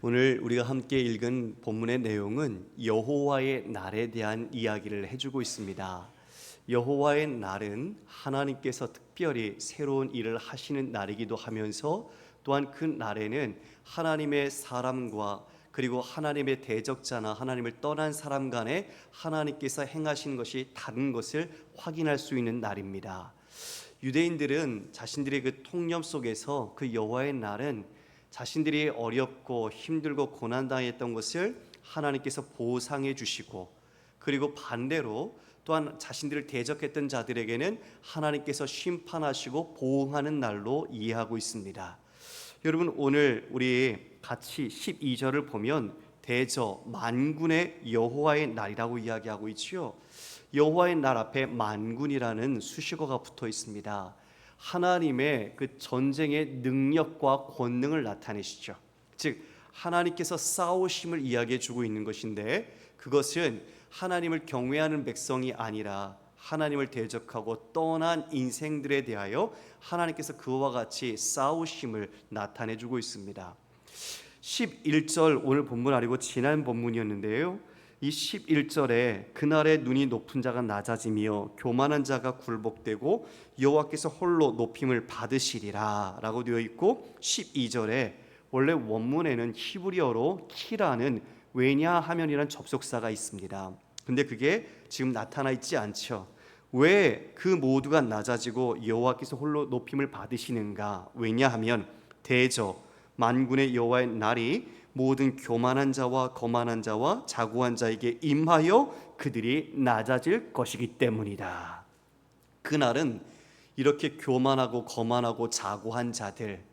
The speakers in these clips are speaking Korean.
오늘 우리가 함께 읽은 본문의 내용은 여호와의 날에 대한 이야기를 해주고 있습니다. 여호와의 날은 하나님께서 특별히 새로운 일을 하시는 날이기도 하면서 또한 그 날에는 하나님의 사람과 그리고 하나님의 대적자나 하나님을 떠난 사람 간에 하나님께서 행하신 것이 다른 것을 확인할 수 있는 날입니다. 유대인들은 자신들의 그 통념 속에서 그 여호와의 날은 자신들이 어렵고 힘들고 고난당했던 것을 하나님께서 보상해 주시고, 그리고 반대로 또한 자신들을 대적했던 자들에게는 하나님께서 심판하시고 보응하는 날로 이해하고 있습니다. 여러분, 오늘 우리 같이 12절을 보면 대저 만군의 여호와의 날이라고 이야기하고 있지요. 여호와의 날 앞에 만군이라는 수식어가 붙어 있습니다. 하나님의 그 전쟁의 능력과 권능을 나타내시죠. 즉 하나님께서 싸우심을 이야기해 주고 있는 것인데, 그것은 하나님을 경외하는 백성이 아니라 하나님을 대적하고 떠난 인생들에 대하여 하나님께서 그와 같이 싸우심을 나타내 주고 있습니다. 11절 오늘 본문 아니고 지난 본문이었는데요, 이 11절에 그날에 눈이 높은 자가 낮아지며 교만한 자가 굴복되고 여호와께서 홀로 높임을 받으시리라 라고 되어 있고, 12절에 원래 원문에는 히브리어로 키라는 왜냐하면이라는 접속사가 있습니다. 근데 그게 지금 나타나 있지 않죠. 왜 그 모두가 낮아지고 여호와께서 홀로 높임을 받으시는가? 왜냐하면 대저 만군의 여호와의 날이 모든 교만한 자와 거만한 자와 자고한 자에게 임하여 그들이 낮아질 것이기 때문이다. 그날은 이렇게 교만하고 거만하고 자고한 자들,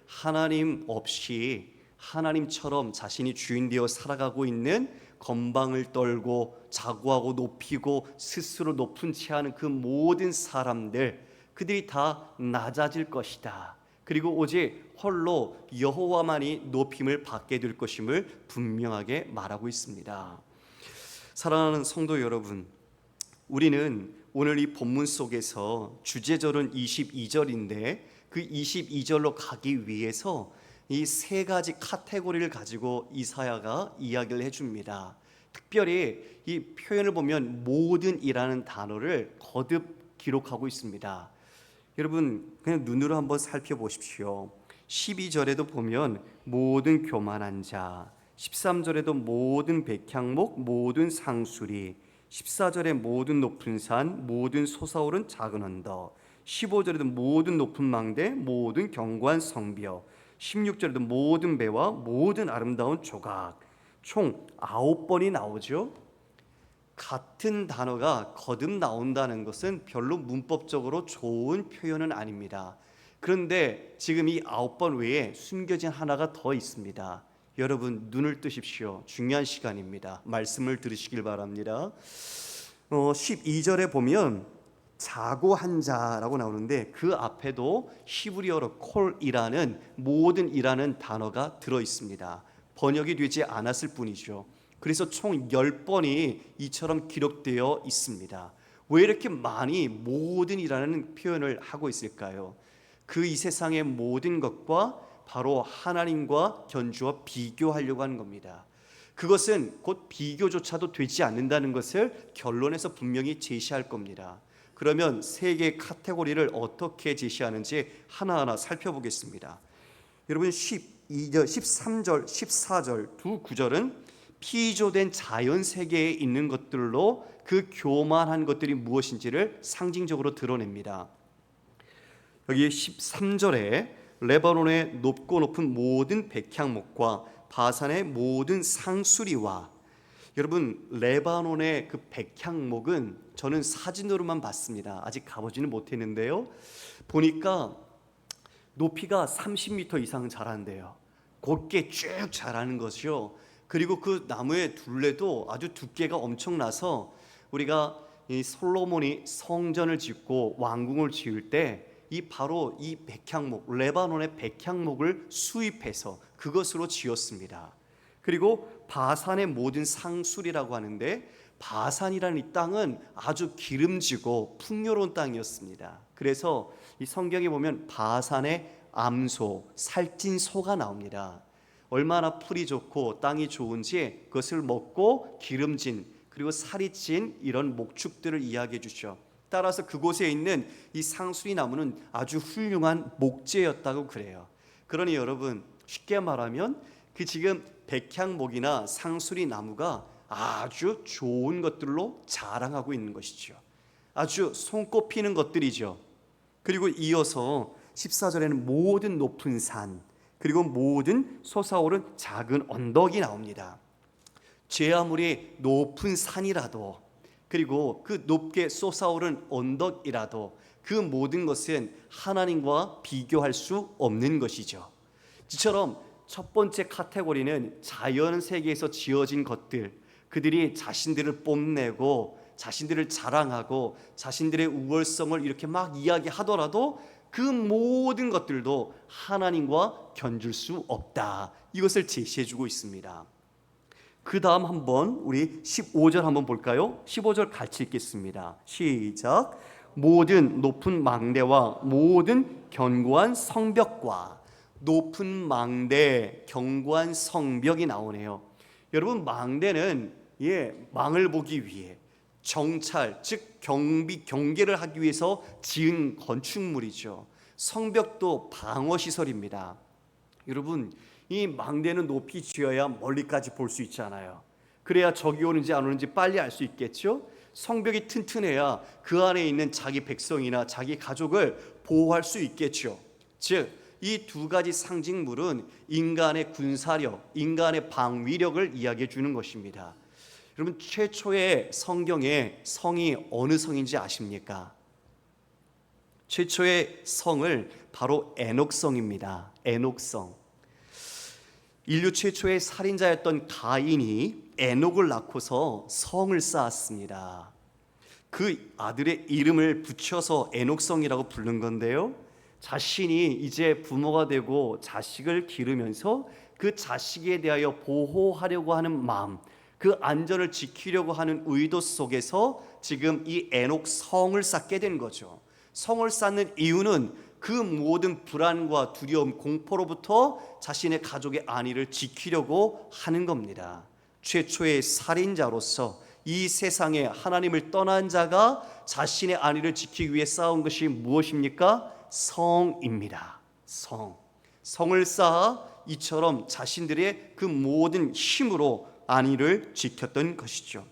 하나님 없이 하나님처럼 자신이 주인 되어 살아가고 있는, 건방을 떨고 자고하고 높이고 스스로 높은 채하는 그 모든 사람들, 그들이 다 낮아질 것이다. 그리고 오직 홀로 여호와만이 높임을 받게 될 것임을 분명하게 말하고 있습니다. 사랑하는 성도 여러분, 우리는 오늘 이 본문 속에서 주제절은 22절인데 그 22절로 가기 위해서 이 세 가지 카테고리를 가지고 이사야가 이야기를 해줍니다. 특별히 이 표현을 보면 모든이라는 단어를 거듭 기록하고 있습니다. 여러분 그냥 눈으로 한번 살펴보십시오. 12절에도 보면 모든 교만한 자, 13절에도 모든 백향목, 모든 상수리, 14절에 모든 높은 산, 모든 솟아오른 작은 언덕, 15절에도 모든 높은 망대, 모든 견고한 성벽, 16절에도 모든 배와 모든 아름다운 조각, 총 9번이 나오죠. 같은 단어가 거듭 나온다는 것은 별로 문법적으로 좋은 표현은 아닙니다. 그런데 지금 이 9번 외에 숨겨진 하나가 더 있습니다. 여러분 눈을 뜨십시오. 중요한 시간입니다. 말씀을 들으시길 바랍니다. 12절에 보면 자고한 자라고 나오는데 그 앞에도 히브리어로 콜이라는 모든이라는 단어가 들어 있습니다. 번역이 되지 않았을 뿐이죠. 그래서 총 10번이 이처럼 기록되어 있습니다. 왜 이렇게 많이 모든이라는 표현을 하고 있을까요? 그 이 세상의 모든 것과 바로 하나님과 견주어 비교하려고 하는 겁니다. 그것은 곧 비교조차도 되지 않는다는 것을 결론에서 분명히 제시할 겁니다. 그러면 세 개의 카테고리를 어떻게 제시하는지 하나하나 살펴보겠습니다. 여러분 12절, 13절, 14절 두 구절은 피조된 자연 세계에 있는 것들로 그 교만한 것들이 무엇인지를 상징적으로 드러냅니다. 여기 13절에 레바논의 높고 높은 모든 백향목과 바산의 모든 상수리와, 여러분 레바논의 그 백향목은 저는 사진으로만 봤습니다. 아직 가보지는 못했는데요, 보니까 높이가 30m 이상 자란대요. 곧게 쭉 자라는 것이요. 그리고 그 나무의 둘레도 아주 두께가 엄청나서 우리가 이 솔로몬이 성전을 짓고 왕궁을 지을 때 이 바로 이 백향목, 레바논의 백향목을 수입해서 그것으로 지었습니다. 그리고 바산의 모든 상술이라고 하는데, 바산이라는 이 땅은 아주 기름지고 풍요로운 땅이었습니다. 그래서 이 성경에 보면 바산의 암소, 살찐 소가 나옵니다. 얼마나 풀이 좋고 땅이 좋은지 그것을 먹고 기름진 그리고 살이 찐 이런 목축들을 이야기해 주죠. 따라서 그곳에 있는 이 상수리 나무는 아주 훌륭한 목재였다고 그래요. 그러니 여러분, 쉽게 말하면 그 지금 백향목이나 상수리 나무가 아주 좋은 것들로 자랑하고 있는 것이죠. 아주 손꼽히는 것들이죠. 그리고 이어서 14절에는 모든 높은 산 그리고 모든 솟아오른 작은 언덕이 나옵니다. 제 아무리 높은 산이라도 그리고 그 높게 솟아오른 언덕이라도 그 모든 것은 하나님과 비교할 수 없는 것이죠. 이처럼 첫 번째 카테고리는 자연 세계에서 지어진 것들, 그들이 자신들을 뽐내고 자신들을 자랑하고 자신들의 우월성을 이렇게 막 이야기하더라도 그 모든 것들도 하나님과 견줄 수 없다. 이것을 제시해주고 있습니다. 그 다음 한번 우리 15절 한번 볼까요? 15절 같이 읽겠습니다. 시작. 모든 높은 망대와 모든 견고한 성벽과. 높은 망대, 견고한 성벽이 나오네요. 여러분, 망대는 망을 보기 위해 정찰, 즉 경계를 하기 위해서 지은 건축물이죠. 성벽도 방어 시설입니다. 여러분, 이 망대는 높이 지어야 멀리까지 볼 수 있잖아요. 그래야 적이 오는지 안 오는지 빨리 알 수 있겠죠. 성벽이 튼튼해야 그 안에 있는 자기 백성이나 자기 가족을 보호할 수 있겠죠. 즉 이 두 가지 상징물은 인간의 군사력, 인간의 방위력을 이야기해 주는 것입니다. 여러분, 최초의 성경의 성이 어느 성인지 아십니까? 최초의 성을 바로 에녹성입니다. 에녹성. 인류 최초의 살인자였던 가인이 에녹을 낳고서 성을 쌓았습니다. 그 아들의 이름을 붙여서 에녹성이라고 부른 건데요, 자신이 이제 부모가 되고 자식을 기르면서 그 자식에 대하여 보호하려고 하는 마음, 그 안전을 지키려고 하는 의도 속에서 지금 이 에녹 성을 쌓게 된 거죠. 성을 쌓는 이유는 그 모든 불안과 두려움, 공포로부터 자신의 가족의 안위를 지키려고 하는 겁니다. 최초의 살인자로서 이 세상에 하나님을 떠난 자가 자신의 안위를 지키기 위해 쌓은 것이 무엇입니까? 성입니다. 성을 쌓아 이처럼 자신들의 그 모든 힘으로 안위를 지켰던 것이죠.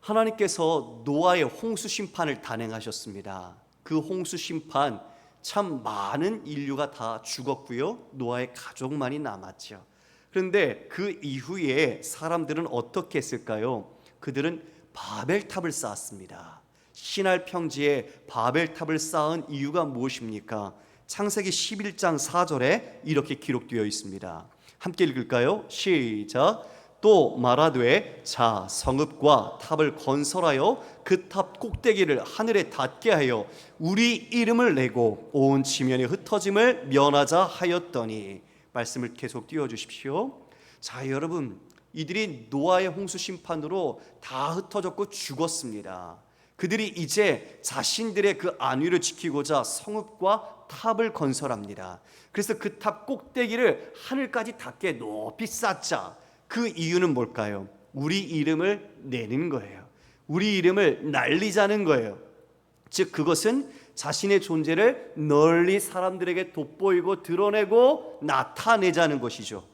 하나님께서 노아의 홍수 심판을 단행하셨습니다. 그 홍수 심판, 참 많은 인류가 다 죽었고요, 노아의 가족만이 남았죠. 그런데 그 이후에 사람들은 어떻게 했을까요? 그들은 바벨탑을 쌓았습니다. 시날 평지에 바벨탑을 쌓은 이유가 무엇입니까? 창세기 11장 4절에 이렇게 기록되어 있습니다. 함께 읽을까요? 시작. 또 말하되 자 성읍과 탑을 건설하여 그 탑 꼭대기를 하늘에 닿게 하여 우리 이름을 내고 온 지면의 흩어짐을 면하자 하였더니. 말씀을 계속 띄워주십시오. 자, 여러분, 이들이 노아의 홍수 심판으로 다 흩어졌고 죽었습니다. 그들이 이제 자신들의 그 안위를 지키고자 성읍과 탑을 건설합니다. 그래서 그 탑 꼭대기를 하늘까지 닿게 높이 쌓자. 그 이유는 뭘까요? 우리 이름을 내는 거예요. 우리 이름을 날리자는 거예요. 즉 그것은 자신의 존재를 널리 사람들에게 돋보이고 드러내고 나타내자는 것이죠.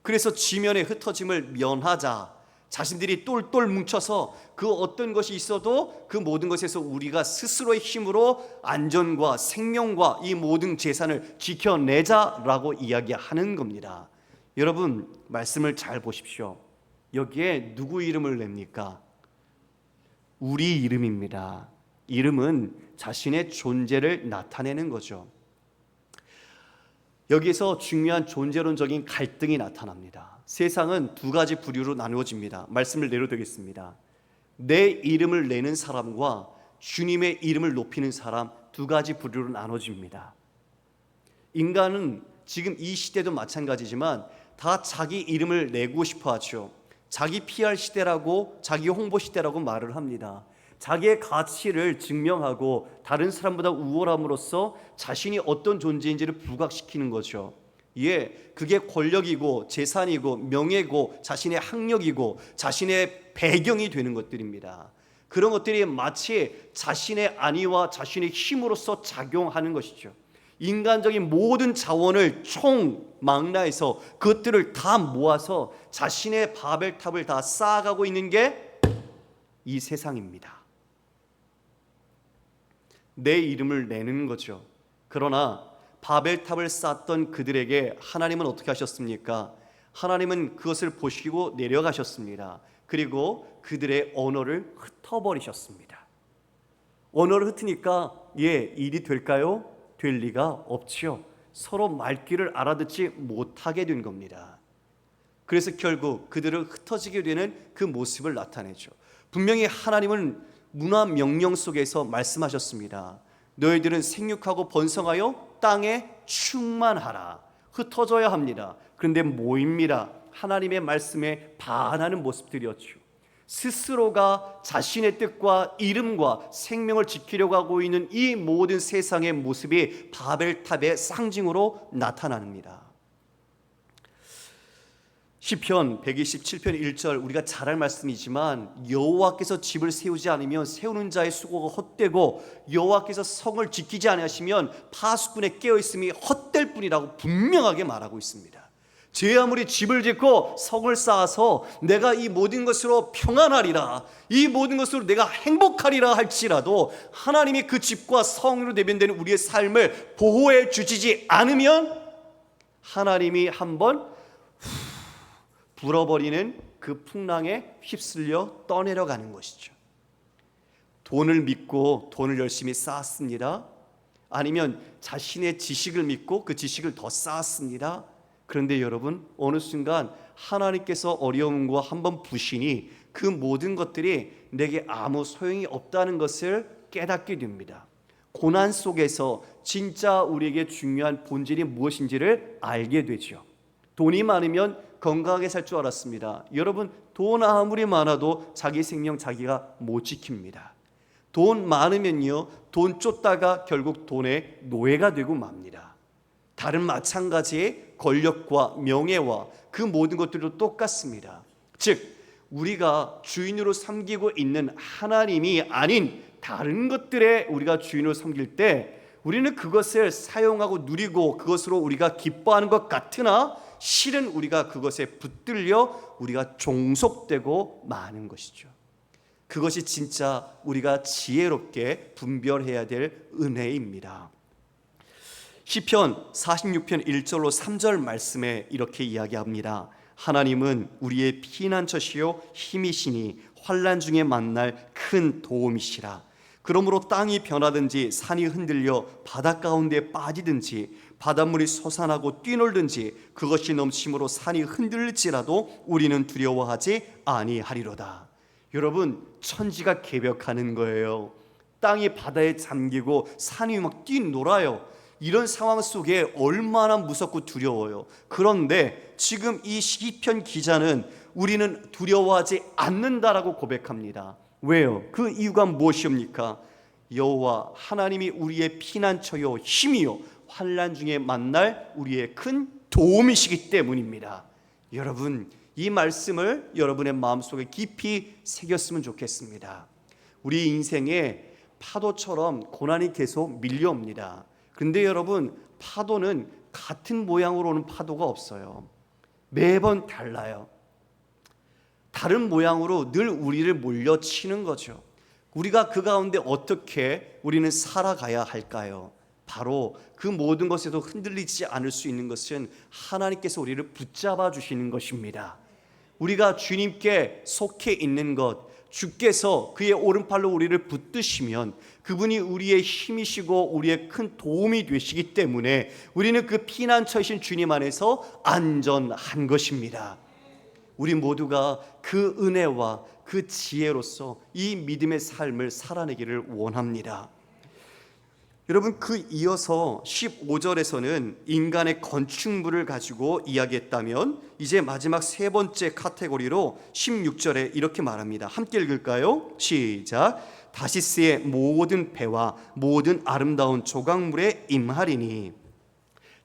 그래서 지면의 흩어짐을 면하자. 자신들이 똘똘 뭉쳐서 그 어떤 것이 있어도 그 모든 것에서 우리가 스스로의 힘으로 안전과 생명과 이 모든 재산을 지켜내자라고 이야기하는 겁니다. 여러분, 말씀을 잘 보십시오. 여기에 누구 이름을 냅니까? 우리 이름입니다. 이름은 자신의 존재를 나타내는 거죠. 여기서 중요한 존재론적인 갈등이 나타납니다. 세상은 두 가지 부류로 나누어집니다. 말씀을 내려드리겠습니다. 내 이름을 내는 사람과 주님의 이름을 높이는 사람, 두 가지 부류로 나눠집니다. 인간은 지금 이 시대도 마찬가지지만 다 자기 이름을 내고 싶어 하죠. 자기 PR 시대라고, 자기 홍보 시대라고 말을 합니다. 자기의 가치를 증명하고 다른 사람보다 우월함으로써 자신이 어떤 존재인지를 부각시키는 거죠. 그게 권력이고 재산이고 명예고 자신의 학력이고 자신의 배경이 되는 것들입니다. 그런 것들이 마치 자신의 안위와 자신의 힘으로서 작용하는 것이죠. 인간적인 모든 자원을 총망라해서 그것들을 다 모아서 자신의 바벨탑을 다 쌓아가고 있는 게 이 세상입니다. 내 이름을 내는 거죠. 그러나 바벨탑을 쌓았던 그들에게 하나님은 어떻게 하셨습니까? 하나님은 그것을 보시고 내려가셨습니다. 그리고 그들의 언어를 흩어버리셨습니다. 언어를 흩으니까 일이 될까요? 될 리가 없지요. 서로 말귀를 알아듣지 못하게 된 겁니다. 그래서 결국 그들을 흩어지게 되는 그 모습을 나타내죠. 분명히 하나님은 문화 명령 속에서 말씀하셨습니다. 너희들은 생육하고 번성하여 땅에 충만하라. 흩어져야 합니다. 그런데 뭐입니다? 하나님의 말씀에 반하는 모습들이었죠. 스스로가 자신의 뜻과 이름과 생명을 지키려고 하고 있는 이 모든 세상의 모습이 바벨탑의 상징으로 나타납니다. 시편 127편 1절, 우리가 잘 알 말씀이지만 여호와께서 집을 세우지 않으면 세우는 자의 수고가 헛되고 여호와께서 성을 지키지 아니하시면 파수꾼의 깨어있음이 헛될 뿐이라고 분명하게 말하고 있습니다. 제 아무리 집을 짓고 성을 쌓아서 내가 이 모든 것으로 평안하리라, 이 모든 것으로 내가 행복하리라 할지라도 하나님이 그 집과 성으로 대변되는 우리의 삶을 보호해 주시지 않으면 하나님이 한번 불어버리는 그 풍랑에 휩쓸려 떠내려가는 것이죠. 돈을 믿고 돈을 열심히 쌓았습니다. 아니면 자신의 지식을 믿고 그 지식을 더 쌓았습니다. 그런데 여러분, 어느 순간 하나님께서 어려움과 한번 부시니 그 모든 것들이 내게 아무 소용이 없다는 것을 깨닫게 됩니다. 고난 속에서 진짜 우리에게 중요한 본질이 무엇인지를 알게 되죠. 돈이 많으면 건강하게 살 줄 알았습니다. 여러분, 돈 아무리 많아도 자기 생명 자기가 못 지킵니다. 돈 많으면요, 돈 쫓다가 결국 돈의 노예가 되고 맙니다. 다른 마찬가지의 권력과 명예와 그 모든 것들도 똑같습니다. 즉, 우리가 주인으로 섬기고 있는 하나님이 아닌 다른 것들에 우리가 주인으로 섬길 때 우리는 그것을 사용하고 누리고 그것으로 우리가 기뻐하는 것 같으나 실은 우리가 그것에 붙들려 우리가 종속되고 마는 것이죠. 그것이 진짜 우리가 지혜롭게 분별해야 될 은혜입니다. 시편 46편 1절로 3절 말씀에 이렇게 이야기합니다. 하나님은 우리의 피난처시요 힘이시니 환난 중에 만날 큰 도움이시라. 그러므로 땅이 변하든지 산이 흔들려 바다 가운데 빠지든지 바닷물이 솟아나고 뛰놀든지 그것이 넘침으로 산이 흔들릴지라도 우리는 두려워하지 아니하리로다. 여러분, 천지가 개벽하는 거예요. 땅이 바다에 잠기고 산이 막 뛰놀아요. 이런 상황 속에 얼마나 무섭고 두려워요. 그런데 지금 이 시편 기자는 우리는 두려워하지 않는다라고 고백합니다. 왜요? 그 이유가 무엇입니까? 여호와 하나님이 우리의 피난처요 힘이요 환난 중에 만날 우리의 큰 도움이시기 때문입니다. 여러분, 이 말씀을 여러분의 마음속에 깊이 새겼으면 좋겠습니다. 우리 인생에 파도처럼 고난이 계속 밀려옵니다. 근데 여러분, 파도는 같은 모양으로 오는 파도가 없어요. 매번 달라요. 다른 모양으로 늘 우리를 몰려치는 거죠. 우리가 그 가운데 어떻게 우리는 살아가야 할까요? 바로 그 모든 것에도 흔들리지 않을 수 있는 것은 하나님께서 우리를 붙잡아 주시는 것입니다. 우리가 주님께 속해 있는 것, 주께서 그의 오른팔로 우리를 붙드시면 그분이 우리의 힘이시고 우리의 큰 도움이 되시기 때문에 우리는 그 피난처이신 주님 안에서 안전한 것입니다. 우리 모두가 그 은혜와 그 지혜로서 이 믿음의 삶을 살아내기를 원합니다. 여러분, 그 이어서 15절에서는 인간의 건축물을 가지고 이야기했다면 이제 마지막 세 번째 카테고리로 16절에 이렇게 말합니다. 함께 읽을까요? 시작. 다시스의 모든 배와 모든 아름다운 조각물에 임하리니.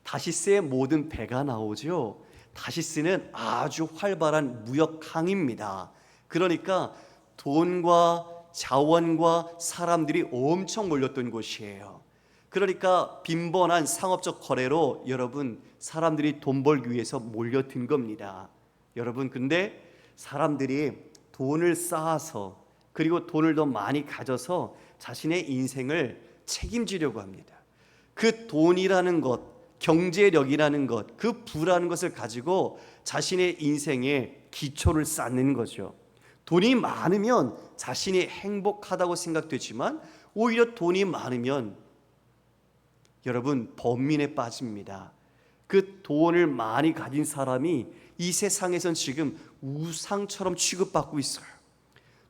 다시스의 모든 배가 나오죠. 다시스는 아주 활발한 무역항입니다. 그러니까 돈과 자원과 사람들이 엄청 몰렸던 곳이에요. 그러니까 빈번한 상업적 거래로 여러분 사람들이 돈 벌기 위해서 몰려든 겁니다. 여러분 근데 사람들이 돈을 쌓아서 그리고 돈을 더 많이 가져서 자신의 인생을 책임지려고 합니다. 그 돈이라는 것, 경제력이라는 것, 그 부라는 것을 가지고 자신의 인생의 기초를 쌓는 거죠. 돈이 많으면 자신이 행복하다고 생각되지만 오히려 돈이 많으면 여러분 범민에 빠집니다. 그 돈을 많이 가진 사람이 이 세상에선 지금 우상처럼 취급받고 있어요.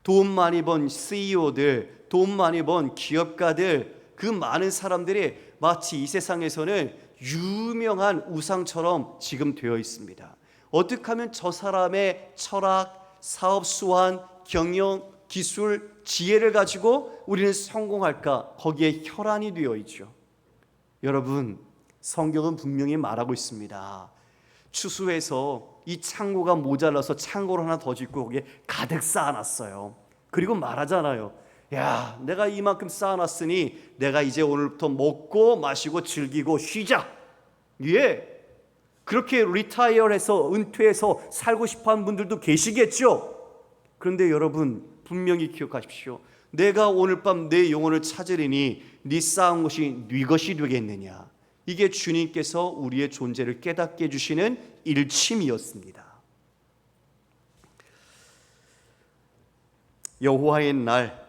돈 많이 번 CEO들, 돈 많이 번 기업가들, 그 많은 사람들이 마치 이 세상에서는 유명한 우상처럼 지금 되어 있습니다. 어떻게 하면 저 사람의 철학, 사업 수완, 경영, 기술, 지혜를 가지고 우리는 성공할까? 거기에 혈안이 되어 있죠. 여러분 성경은 분명히 말하고 있습니다. 추수해서 이 창고가 모자라서 창고를 하나 더 짓고 거기에 가득 쌓아놨어요. 그리고 말하잖아요. 야, 내가 이만큼 쌓아놨으니 내가 이제 오늘부터 먹고 마시고 즐기고 쉬자. 예, 그렇게 리타이어해서 은퇴해서 살고 싶어하는 분들도 계시겠죠. 그런데 여러분 분명히 기억하십시오. 내가 오늘 밤 내 영혼을 찾으리니 네 쌓은 것이 네 것이 되겠느냐. 이게 주님께서 우리의 존재를 깨닫게 해주시는 일침이었습니다. 여호와의 날,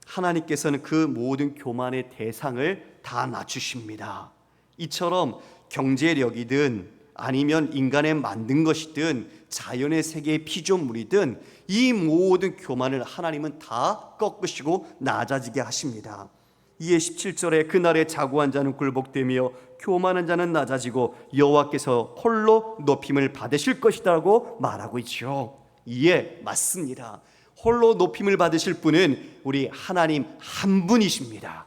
하나님께서는 그 모든 교만의 대상을 다 낮추십니다. 이처럼 경제력이든 아니면 인간의 만든 것이든 자연의 세계의 피조물이든 이 모든 교만을 하나님은 다 꺾으시고 낮아지게 하십니다. 이에 17절에 그날에 자고한 자는 굴복되며 교만한 자는 낮아지고 여호와께서 홀로 높임을 받으실 것이라고 말하고 있죠. 이에 맞습니다. 홀로 높임을 받으실 분은 우리 하나님 한 분이십니다.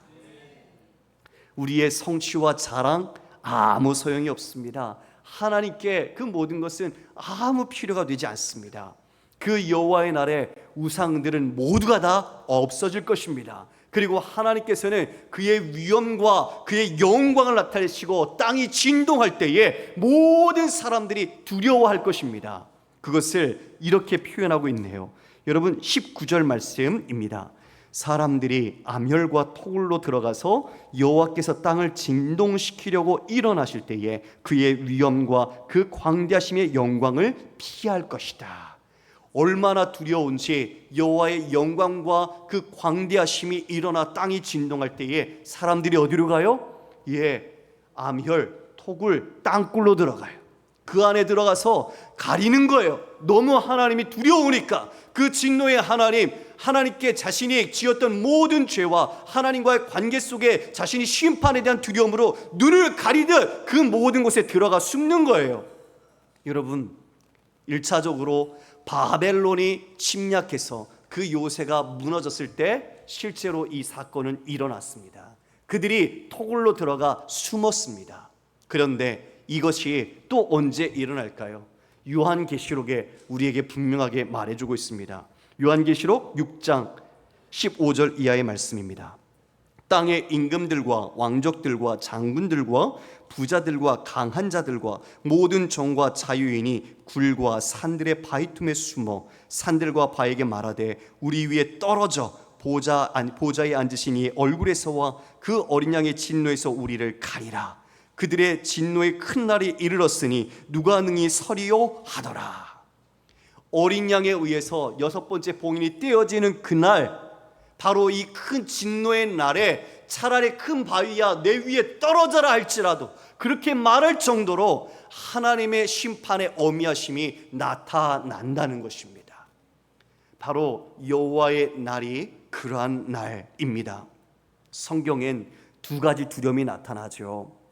우리의 성취와 자랑 아무 소용이 없습니다. 하나님께 그 모든 것은 아무 필요가 되지 않습니다. 그 여호와의 날에 우상들은 모두가 다 없어질 것입니다. 그리고 하나님께서는 그의 위엄과 그의 영광을 나타내시고 땅이 진동할 때에 모든 사람들이 두려워할 것입니다. 그것을 이렇게 표현하고 있네요. 여러분 19절 말씀입니다. 사람들이 암혈과 토굴로 들어가서 여호와께서 땅을 진동시키려고 일어나실 때에 그의 위엄과 그 광대하심의 영광을 피할 것이다. 얼마나 두려운지 여호와의 영광과 그 광대하심이 일어나 땅이 진동할 때에 사람들이 어디로 가요? 예, 암혈, 토굴, 땅굴로 들어가요. 그 안에 들어가서 가리는 거예요. 너무 하나님이 두려우니까. 그 진노의 하나님께 자신이 지었던 모든 죄와 하나님과의 관계 속에 자신이 심판에 대한 두려움으로 눈을 가리듯 그 모든 곳에 들어가 숨는 거예요. 여러분 1차적으로 바벨론이 침략해서 그 요새가 무너졌을 때 실제로 이 사건은 일어났습니다. 그들이 토굴로 들어가 숨었습니다. 그런데 이것이 또 언제 일어날까요? 요한계시록에 우리에게 분명하게 말해주고 있습니다. 요한계시록 6장 15절 이하의 말씀입니다. 땅의 임금들과 왕족들과 장군들과 부자들과 강한 자들과 모든 종과 자유인이 굴과 산들의 바위틈에 숨어 산들과 바에게 말하되 우리 위에 떨어져 보좌에 앉으신 이 얼굴에서와 그 어린 양의 진노에서 우리를 가리라. 그들의 진노의 큰 날이 이르렀으니 누가 능히 서리요 하더라. 어린 양에 의해서 6번째 봉인이 떼어지는 그날, 바로 이 큰 진노의 날에 차라리 큰 바위야 내 위에 떨어져라 할지라도 그렇게 말할 정도로 하나님의 심판의 어미하심이 나타난다는 것입니다. 바로 여호와의 날이 그러한 날입니다. 성경엔 두 가지 두려움이 나타나죠.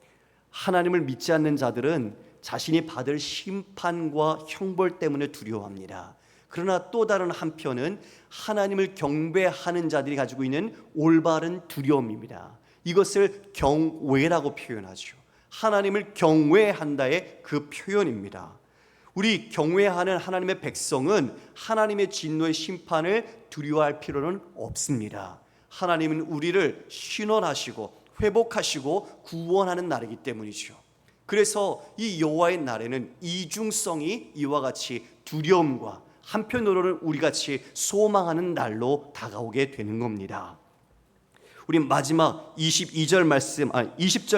하나님을 믿지 않는 자들은 자신이 받을 심판과 형벌 때문에 두려워합니다. 그러나 또 다른 한편은 하나님을 경배하는 자들이 가지고 있는 올바른 두려움입니다. 이것을 경외라고 표현하죠. 하나님을 경외한다의 그 표현입니다. 우리 경외하는 하나님의 백성은 하나님의 진노의 심판을 두려워할 필요는 없습니다. 하나님은 우리를 신원하시고 회복하시고 구원하는 날이기 때문이죠. 그래서 이 여호와의 날에는 이중성이 이와 같이 두려움과 한편으로는 우리같이 소망하는 날로 다가오게 되는 겁니다. 우리 마지막 20절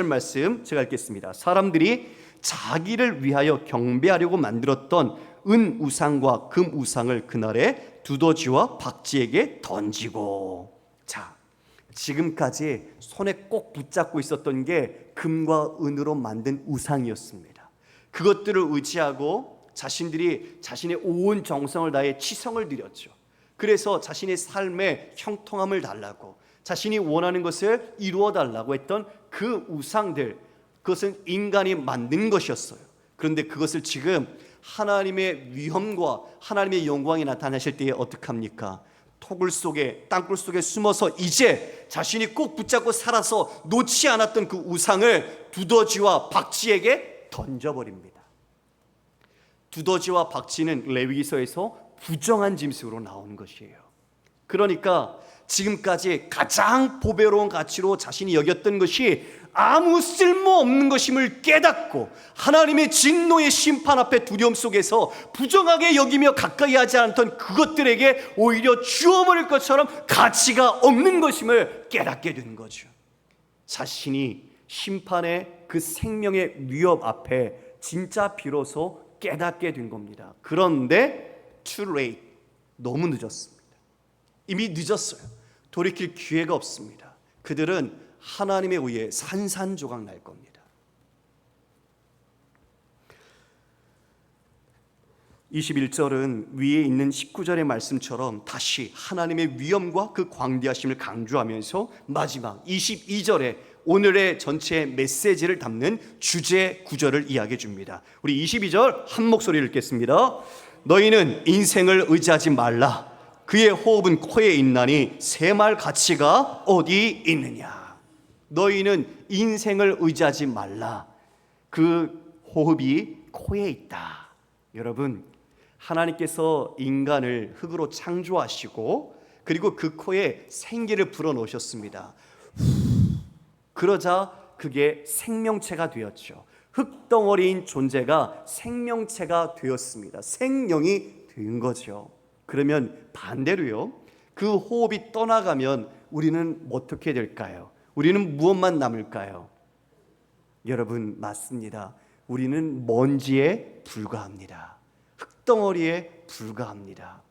말씀 제가 읽겠습니다. 사람들이 자기를 위하여 경배하려고 만들었던 은 우상과 금 우상을 그날에 두더지와 박쥐에게 던지고. 자, 지금까지 손에 꼭 붙잡고 있었던 게 금과 은으로 만든 우상이었습니다. 그것들을 의지하고 자신들이 자신의 온 정성을 다해 치성을 드렸죠. 그래서 자신의 삶의 형통함을 달라고, 자신이 원하는 것을 이루어 달라고 했던 그 우상들, 그것은 인간이 만든 것이었어요. 그런데 그것을 지금 하나님의 위엄과 하나님의 영광이 나타나실 때에 어떻게 합니까? 토굴 속에, 땅굴 속에 숨어서 이제 자신이 꼭 붙잡고 살아서 놓지 않았던 그 우상을 두더지와 박쥐에게 던져버립니다. 두더지와 박쥐는 레위기서에서 부정한 짐승으로 나오는 것이에요. 그러니까 지금까지 가장 보배로운 가치로 자신이 여겼던 것이 아무 쓸모없는 것임을 깨닫고 하나님의 진노의 심판 앞에 두려움 속에서 부정하게 여기며 가까이 하지 않던 그것들에게 오히려 주어버릴 것처럼 가치가 없는 것임을 깨닫게 된 거죠. 자신이 심판의 그 생명의 위협 앞에 진짜 비로소 깨닫게 된 겁니다. 그런데 too late, 너무 늦었습니다. 이미 늦었어요. 돌이킬 기회가 없습니다. 그들은 하나님에 의해 산산조각 날 겁니다. 21절은 위에 있는 19절의 말씀처럼 다시 하나님의 위엄과 그 광대하심을 강조하면서 마지막 22절에 오늘의 전체 메시지를 담는 주제 구절을 이야기해 줍니다. 우리 22절 한 목소리를 읽겠습니다. 너희는 인생을 의지하지 말라. 그의 호흡은 코에 있나니 새말 가치가 어디 있느냐. 너희는 인생을 의지하지 말라. 그 호흡이 코에 있다. 여러분, 하나님께서 인간을 흙으로 창조하시고 그리고 그 코에 생기를 불어넣으셨습니다. 그러자 그게 생명체가 되었죠. 흙덩어리인 존재가 생명체가 되었습니다. 생명이 된 거죠. 그러면 반대로요, 그 호흡이 떠나가면 우리는 어떻게 될까요? 우리는 무엇만 남을까요? 여러분, 맞습니다. 우리는 먼지에 불과합니다. 흙덩어리에 불과합니다.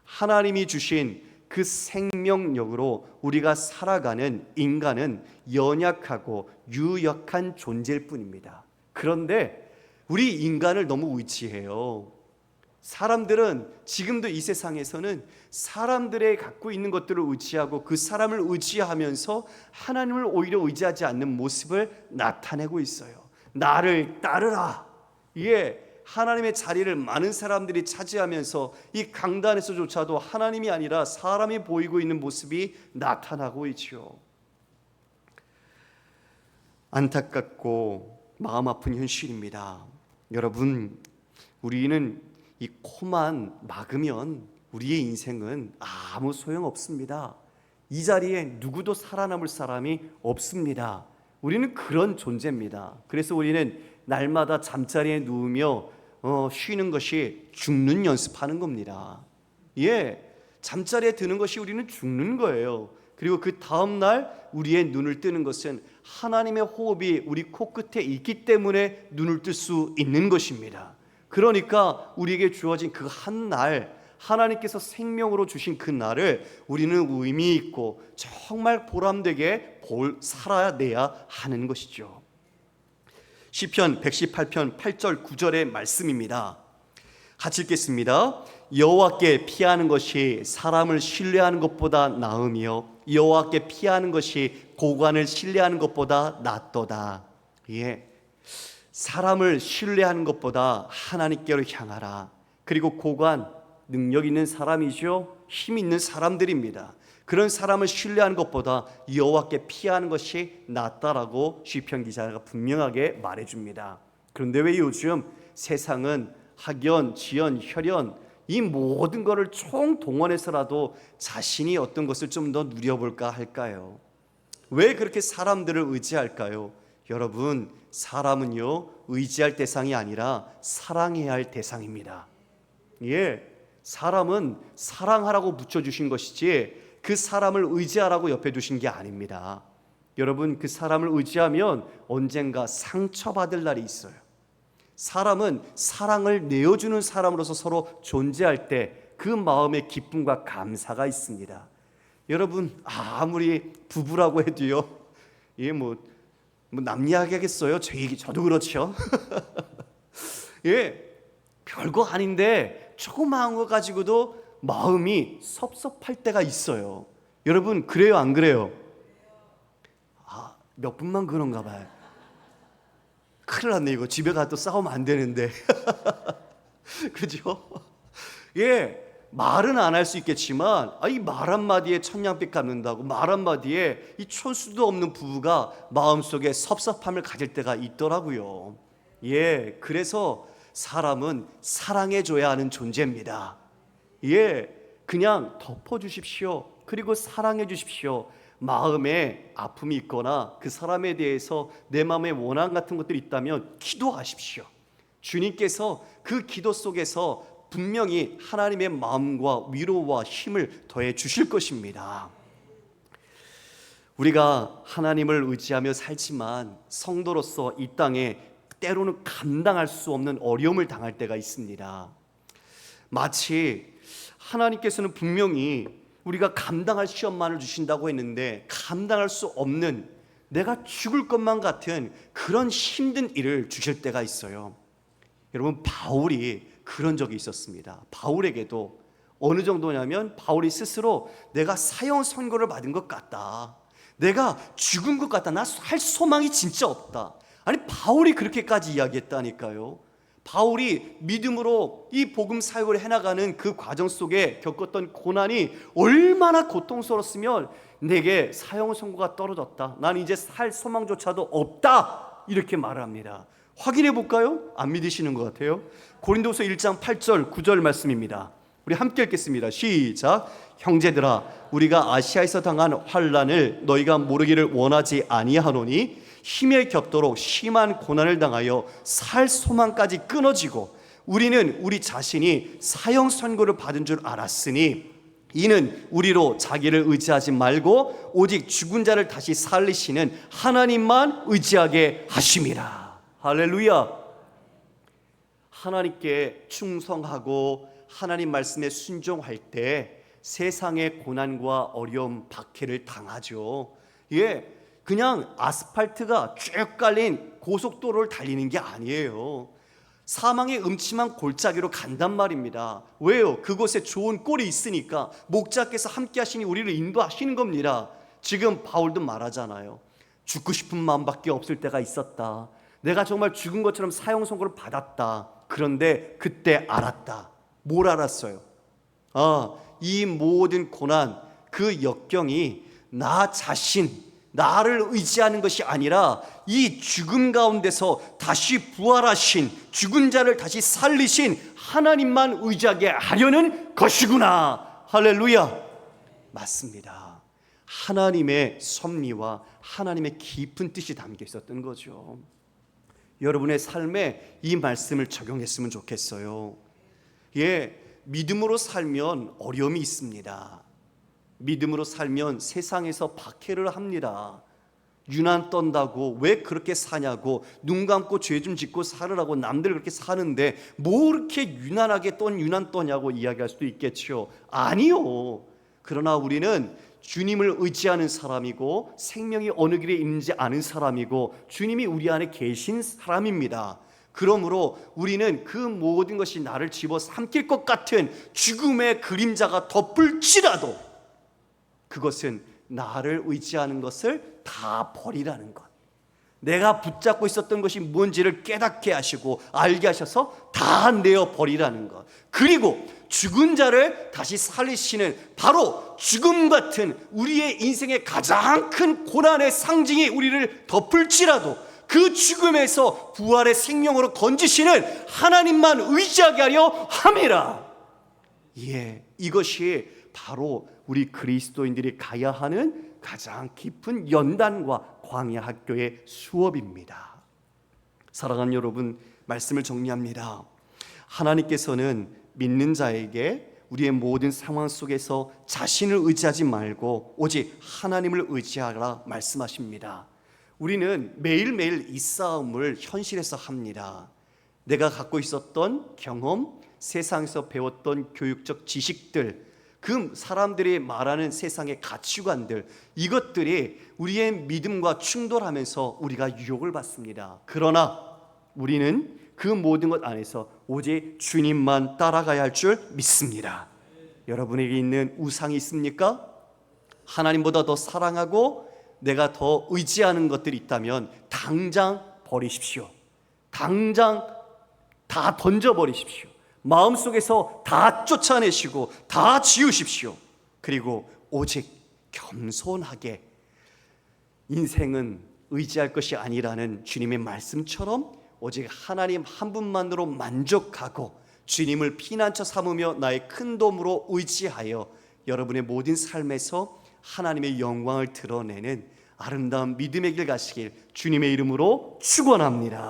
하나님이 주신 그 생명력으로 우리가 살아가는 인간은 연약하고 유약한 존재일 뿐입니다. 그런데 우리 인간을 너무 의지해요. 사람들은 지금도 이 세상에서는 사람들의 갖고 있는 것들을 의지하고 그 사람을 의지하면서 하나님을 오히려 의지하지 않는 모습을 나타내고 있어요. 나를 따르라. 이게 하나님의 자리를 많은 사람들이 차지하면서 이 강단에서조차도 하나님이 아니라 사람이 보이고 있는 모습이 나타나고 있죠. 안타깝고 마음 아픈 현실입니다. 여러분, 우리는 이 코만 막으면 우리의 인생은 아무 소용없습니다. 이 자리에 누구도 살아남을 사람이 없습니다. 우리는 그런 존재입니다. 그래서 우리는 날마다 잠자리에 누우며 쉬는 것이 죽는 연습하는 겁니다. 잠자리에 드는 것이 우리는 죽는 거예요. 그리고 그 다음날 우리의 눈을 뜨는 것은 하나님의 호흡이 우리 코끝에 있기 때문에 눈을 뜰 수 있는 것입니다. 그러니까 우리에게 주어진 그 한 날, 하나님께서 생명으로 주신 그 날을 우리는 의미 있고 정말 보람되게 살아내야 하는 것이죠. 시편 118편 8절 9절의 말씀입니다. 같이 읽겠습니다. 여호와께 피하는 것이 사람을 신뢰하는 것보다 나으며 여호와께 피하는 것이 고관을 신뢰하는 것보다 낫도다. 사람을 신뢰하는 것보다 하나님께로 향하라. 그리고 고관, 능력 있는 사람이죠. 힘 있는 사람들입니다. 그런 사람을 신뢰하는 것보다 여호와께 피하는 것이 낫다라고 시편 기자가 분명하게 말해줍니다. 그런데 왜 요즘 세상은 학연, 지연, 혈연 이 모든 것을 총동원해서라도 자신이 어떤 것을 좀 더 누려볼까 할까요? 왜 그렇게 사람들을 의지할까요? 여러분, 사람은요 의지할 대상이 아니라 사랑해야 할 대상입니다. 사람은 사랑하라고 붙여주신 것이지 그 사람을 의지하라고 옆에 두신 게 아닙니다. 여러분, 그 사람을 의지하면 언젠가 상처받을 날이 있어요. 사람은 사랑을 내어주는 사람으로서 서로 존재할 때 그 마음의 기쁨과 감사가 있습니다. 여러분, 아무리 부부라고 해도요, 남 이야기 하겠어요? 저도 그렇죠. 별거 아닌데 조그마한 거 가지고도 마음이 섭섭할 때가 있어요. 여러분, 그래요, 안 그래요? 몇 분만 그런가 봐요. 큰일 났네. 이거 집에 가서 또 싸우면 안 되는데. 그죠? 말은 안 할 수 있겠지만 이 말 한마디에 천냥빚 갚는다고 말 한마디에 이 촌수도 없는 부부가 마음속에 섭섭함을 가질 때가 있더라고요. 그래서 사람은 사랑해줘야 하는 존재입니다. 그냥 덮어주십시오. 그리고 사랑해 주십시오. 마음에 아픔이 있거나 그 사람에 대해서 내 마음에 원한 같은 것들이 있다면 기도하십시오. 주님께서 그 기도 속에서 분명히 하나님의 마음과 위로와 힘을 더해 주실 것입니다. 우리가 하나님을 의지하며 살지만 성도로서 이 땅에 때로는 감당할 수 없는 어려움을 당할 때가 있습니다. 마치 하나님께서는 분명히 우리가 감당할 시험만을 주신다고 했는데 감당할 수 없는 내가 죽을 것만 같은 그런 힘든 일을 주실 때가 있어요. 여러분, 바울이 그런 적이 있었습니다. 바울에게도 어느 정도냐면 바울이 스스로 내가 사형 선고를 받은 것 같다, 내가 죽은 것 같다, 나 할 소망이 진짜 없다. 아니, 바울이 그렇게까지 이야기했다니까요. 바울이 믿음으로 이 복음 사역을 해나가는 그 과정 속에 겪었던 고난이 얼마나 고통스러웠으면 내게 사형 선고가 떨어졌다, 나는 이제 살 소망조차도 없다, 이렇게 말합니다. 확인해 볼까요? 안 믿으시는 것 같아요. 고린도서 1장 8절 9절 말씀입니다. 우리 함께 읽겠습니다. 시작. 형제들아, 우리가 아시아에서 당한 환난을 너희가 모르기를 원하지 아니하노니 힘에 겹도록 심한 고난을 당하여 살 소망까지 끊어지고 우리는 우리 자신이 사형 선고를 받은 줄 알았으니 이는 우리로 자기를 의지하지 말고 오직 죽은 자를 다시 살리시는 하나님만 의지하게 하심이라. 할렐루야. 하나님께 충성하고 하나님 말씀에 순종할 때 세상의 고난과 어려움, 박해를 당하죠. 그냥 아스팔트가 쭉 깔린 고속도로를 달리는 게 아니에요. 사망의 음침한 골짜기로 간단 말입니다. 왜요? 그곳에 좋은 꼴이 있으니까 목자께서 함께 하시니 우리를 인도하시는 겁니다. 지금 바울도 말하잖아요. 죽고 싶은 마음밖에 없을 때가 있었다. 내가 정말 죽은 것처럼 사형 선고를 받았다. 그런데 그때 알았다. 뭘 알았어요? 이 모든 고난, 그 역경이 나 자신, 나를 의지하는 것이 아니라 이 죽음 가운데서 다시 부활하신, 죽은 자를 다시 살리신 하나님만 의지하게 하려는 것이구나. 할렐루야. 맞습니다. 하나님의 섭리와 하나님의 깊은 뜻이 담겨 있었던 거죠. 여러분의 삶에 이 말씀을 적용했으면 좋겠어요. 믿음으로 살면 어려움이 있습니다. 믿음으로 살면 세상에서 박해를 합니다. 유난 떤다고 왜 그렇게 사냐고, 눈 감고 죄 좀 짓고 살으라고 남들 그렇게 사는데 뭐 이렇게 유난하게 유난 떠냐고 이야기할 수도 있겠죠. 아니요. 그러나 우리는 주님을 의지하는 사람이고 생명이 어느 길에 있는지 아는 사람이고 주님이 우리 안에 계신 사람입니다. 그러므로 우리는 그 모든 것이 나를 집어삼킬 것 같은 죽음의 그림자가 덮을지라도 그것은 나를 의지하는 것을 다 버리라는 것. 내가 붙잡고 있었던 것이 뭔지를 깨닫게 하시고 알게 하셔서 다 내어 버리라는 것. 그리고 죽은 자를 다시 살리시는 바로 죽음 같은 우리의 인생의 가장 큰 고난의 상징이 우리를 덮을지라도 그 죽음에서 부활의 생명으로 건지시는 하나님만 의지하게 하려 함이라. 예, 이것이 바로 우리 그리스도인들이 가야 하는 가장 깊은 연단과 광야 학교의 수업입니다. 사랑하는 여러분, 말씀을 정리합니다. 하나님께서는 믿는 자에게 우리의 모든 상황 속에서 자신을 의지하지 말고 오직 하나님을 의지하라 말씀하십니다. 우리는 매일매일 이 싸움을 현실에서 합니다. 내가 갖고 있었던 경험, 세상에서 배웠던 교육적 지식들, 그 사람들이 말하는 세상의 가치관들, 이것들이 우리의 믿음과 충돌하면서 우리가 유혹을 받습니다. 그러나 우리는 그 모든 것 안에서 오직 주님만 따라가야 할 줄 믿습니다. 여러분에게 있는 우상이 있습니까? 하나님보다 더 사랑하고 내가 더 의지하는 것들이 있다면 당장 버리십시오. 당장 다 던져버리십시오. 마음속에서 다 쫓아내시고 다 지우십시오. 그리고 오직 겸손하게 인생은 의지할 것이 아니라는 주님의 말씀처럼 오직 하나님 한 분만으로 만족하고 주님을 피난처 삼으며 나의 큰 도움으로 의지하여 여러분의 모든 삶에서 하나님의 영광을 드러내는 아름다운 믿음의 길 가시길 주님의 이름으로 축원합니다.